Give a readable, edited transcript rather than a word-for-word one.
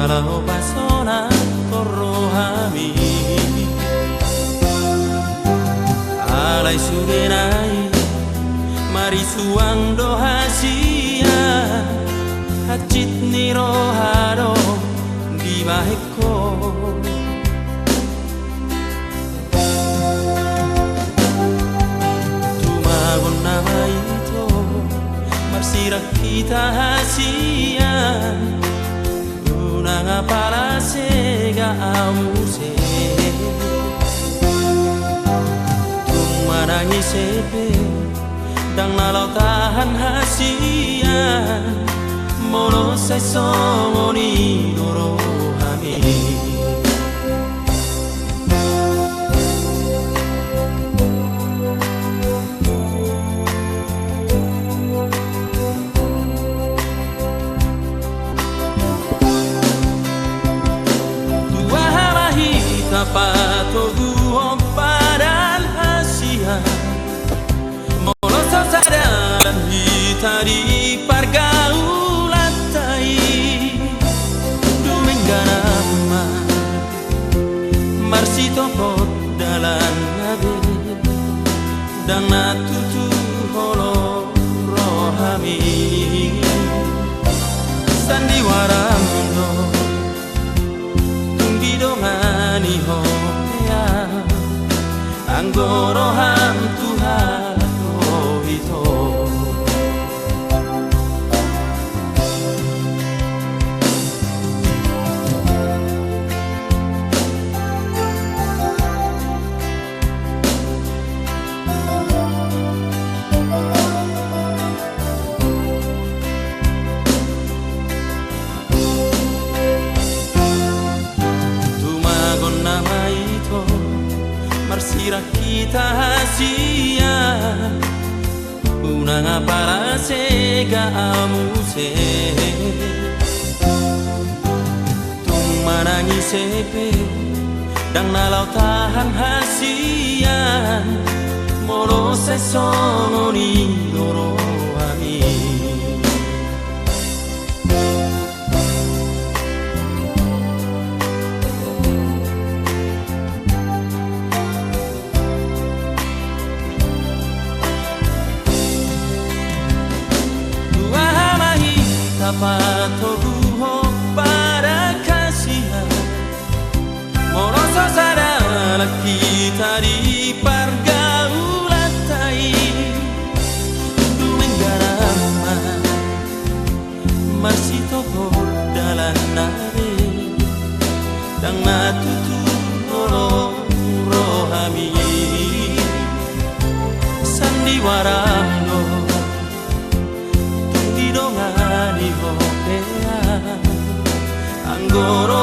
Kalau pasona korohami alai sugenai mari suang dohasia hacit niro haro di baheko tumagon nama itu marsirak kita hasian nanga para sega amuse tung marangi sepe dang nalau tahan hasian mono sai songoni doro hami Pato duo para hasia mono sasadalan hitari pargaulatai dumenganama marsito pot dalan nade dan natutu holo rohami sandiwarando dongani hoya anggoro ham Tuhan itu marsirak kita hasia unang para sega amuse tung marangi sepe dang nalau tahan hasian moro sesongoni doro ami pato duho para kasihan mono sasara kita di pargaulatai dumengarama masih toko dalan nare dang natutu rohami sandiwarano dongani hopea anggoro